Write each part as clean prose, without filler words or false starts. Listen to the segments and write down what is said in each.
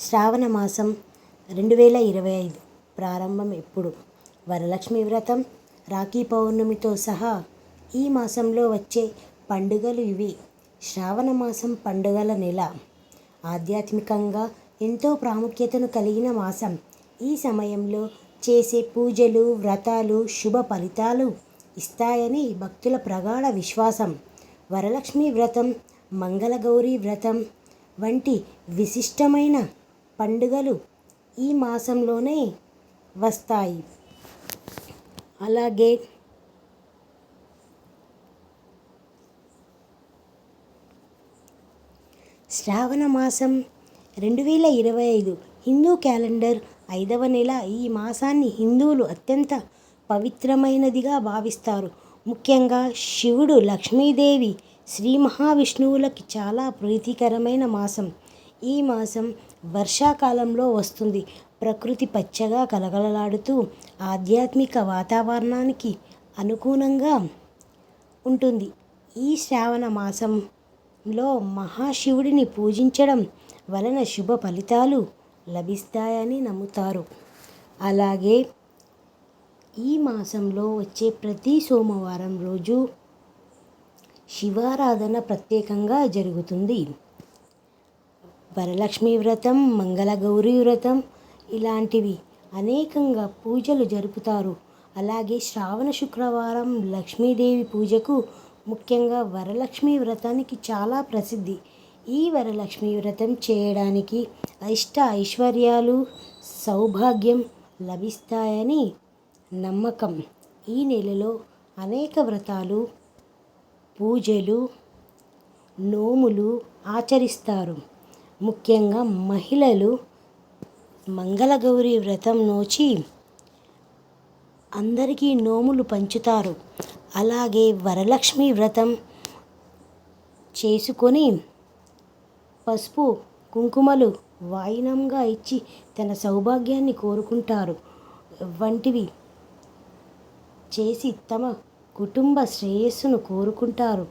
శ్రావణ మాసం 2025 ప్రారంభం ఎప్పుడు? వరలక్ష్మి వ్రతం, రాఖీ పౌర్ణమితో సహా ఈ మాసంలో వచ్చే పండుగలు ఇవి. శ్రావణ మాసం పండుగల నెల. ఆధ్యాత్మికంగా ఎంతో ప్రాముఖ్యతను కలిగిన మాసం. ఈ సమయంలో చేసే పూజలు, వ్రతాలు శుభ ఫలితాలు ఇస్తాయని భక్తుల ప్రగాఢ విశ్వాసం. వరలక్ష్మి వ్రతం, మంగళగౌరి వ్రతం వంటి విశిష్టమైన పండుగలు ఈ మాసంలోనే వస్తాయి. అలాగే శ్రావణ మాసం 2025 హిందూ క్యాలెండర్ 5వ నెల. ఈ మాసాన్ని హిందువులు అత్యంత పవిత్రమైనదిగా భావిస్తారు. ముఖ్యంగా శివుడు, లక్ష్మీదేవి, శ్రీ మహావిష్ణువులకి చాలా ప్రీతికరమైన మాసం. ఈ మాసం వర్షాకాలంలో వస్తుంది. ప్రకృతి పచ్చగా కలకలలాడుతూ ఆధ్యాత్మిక వాతావరణానికి అనుకూలంగా ఉంటుంది. ఈ శ్రావణ మాసంలో మహాశివుడిని పూజించడం వలన శుభ ఫలితాలు లభిస్తాయని నమ్ముతారు. అలాగే ఈ మాసంలో వచ్చే ప్రతి సోమవారం రోజు శివారాధన ప్రత్యేకంగా జరుగుతుంది. వరలక్ష్మి వ్రతం, మంగళగౌరి వ్రతం ఇలాంటివి అనేకంగా పూజలు జరుపుతారు. అలాగే శ్రావణ శుక్రవారం లక్ష్మీదేవి పూజకు, ముఖ్యంగా వరలక్ష్మి వ్రతానికి చాలా ప్రసిద్ధి. ఈ వరలక్ష్మి వ్రతం చేయడానికి ఐశ్వర్యాలు, సౌభాగ్యం లభిస్తాయని నమ్మకం. ఈ నెలలో అనేక వ్రతాలు, పూజలు, నోములు ఆచరిస్తారు. ముఖ్యంగా మహిళలు మంగళగౌరి వ్రతం నోచి అందరికీ నోములు పంచుతారు. అలాగే వరలక్ష్మి వ్రతం చేసుకొని పసుపు, కుంకుమలు వాయినంగా ఇచ్చి తన సౌభాగ్యాన్ని కోరుకుంటారు. వంటివి చేసి తమ కుటుంబ శ్రేయస్సును కోరుకుంటారు.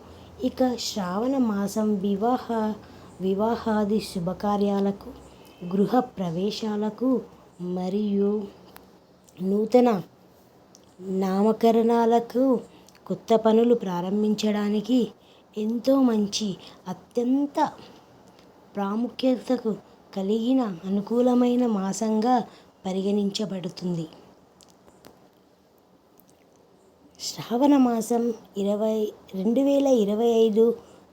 ఇక శ్రావణ మాసం వివాహాది శుభకార్యాలకు, గృహ ప్రవేశాలకు మరియు నూతన నామకరణాలకు, కొత్త పనులు ప్రారంభించడానికి ఎంతో మంచి, అత్యంత ప్రాముఖ్యతకు కలిగిన అనుకూలమైన మాసంగా పరిగణించబడుతుంది. శ్రావణ మాసం 2025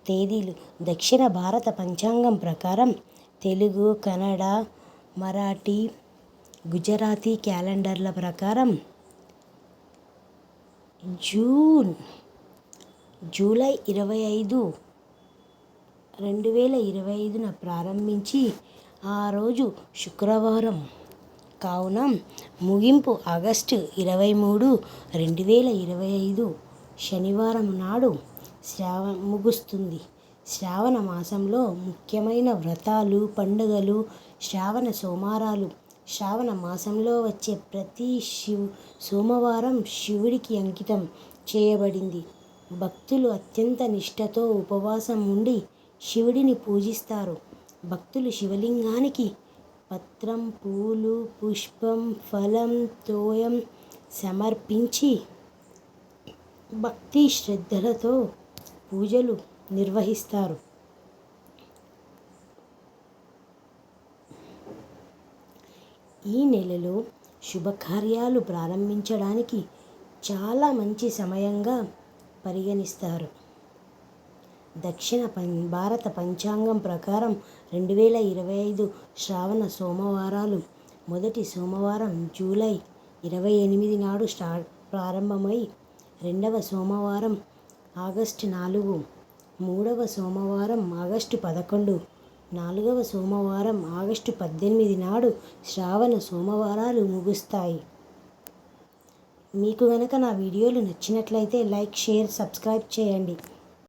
తేదీలు. దక్షిణ భారత పంచాంగం ప్రకారం తెలుగు, కన్నడ, మరాఠీ, గుజరాతీ క్యాలెండర్ల ప్రకారం జూలై 25, 2025న ప్రారంభించి ఆ రోజు శుక్రవారం కావున ముగింపు ఆగస్టు 23, 2025 శనివారం నాడు ముగుస్తుంది. శ్రావణ మాసంలో ముఖ్యమైన వ్రతాలు, పండుగలు, శ్రావణ సోమవారాలు. శ్రావణ మాసంలో వచ్చే ప్రతి సోమవారం శివుడికి అంకితం చేయబడింది. భక్తులు అత్యంత నిష్ఠతో ఉపవాసం ఉండి శివుడిని పూజిస్తారు. భక్తులు శివలింగానికి పత్రం, పూలు, పుష్పం, ఫలం, తోయం సమర్పించి భక్తి శ్రద్ధలతో పూజలు నిర్వహిస్తారు. ఈ నెలలో శుభకార్యాలు ప్రారంభించడానికి చాలా మంచి సమయంగా పరిగణిస్తారు. దక్షిణ భారత పంచాంగం ప్రకారం 2025 శ్రావణ సోమవారాలు. మొదటి సోమవారం జూలై 28 నాడు ప్రారంభమై, రెండవ సోమవారం ఆగస్టు 4, మూడవ సోమవారం ఆగస్టు 11, నాలుగవ సోమవారం ఆగస్టు 18 నాడు శ్రావణ సోమవారాలు ముగుస్తాయి. మీకు గనక నా వీడియోలు నచ్చినట్లయితే లైక్, షేర్, సబ్స్క్రైబ్ చేయండి.